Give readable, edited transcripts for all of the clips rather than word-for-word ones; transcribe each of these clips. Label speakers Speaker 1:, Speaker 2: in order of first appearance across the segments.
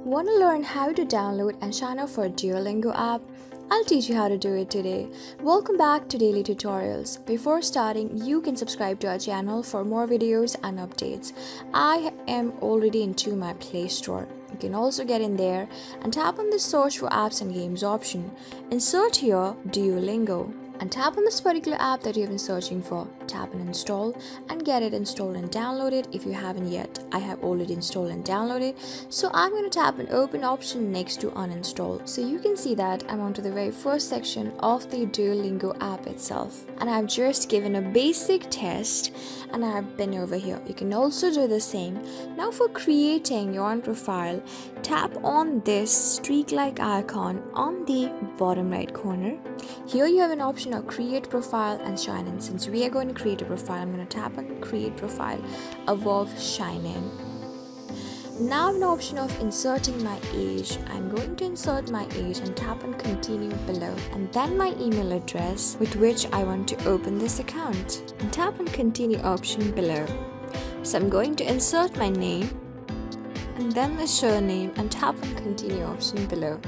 Speaker 1: Want to learn how to download and sign up for a Duolingo app? I'll teach you how to do it today. Welcome back to Daily Tutorials. Before starting, you can subscribe to our channel for more videos and updates. I am already into my Play Store. You can also get in there and tap on the search for apps and games option. Insert here Duolingo and tap on this particular app that you've been searching for. Tap on install and get it installed and download it if you haven't yet. I have already installed and downloaded, so I'm going to tap on open option next to uninstall. So you can see that I'm onto the very first section of the Duolingo app itself, and I've just given a basic test and I've been over here. You can also do the same. Now for creating your own profile, tap on this streak-like icon on the bottom right corner. Here you have an option of create profile and sign in. Since we are going to create a profile, I'm going to tap on create profile above sign in. Now I have an option of inserting my age. I'm going to insert my age and tap on continue below, and then my email address with which I want to open this account, and tap on continue option below. So I'm going to insert my name and then the surname and tap on continue option below.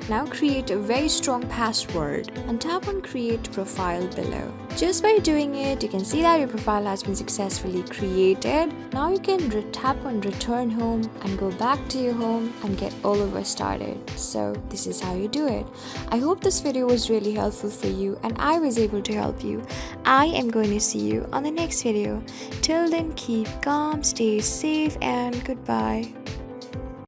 Speaker 1: Now create a very strong password and tap on create profile below. Just by doing it, you can see that your profile has been successfully created. Now you can tap on return home and go back to your home and get all over started. So this is how you do it. I hope this video was really helpful for you and I was able to help you. I am going to see you on the next video. Till then, keep calm, stay safe, and goodbye.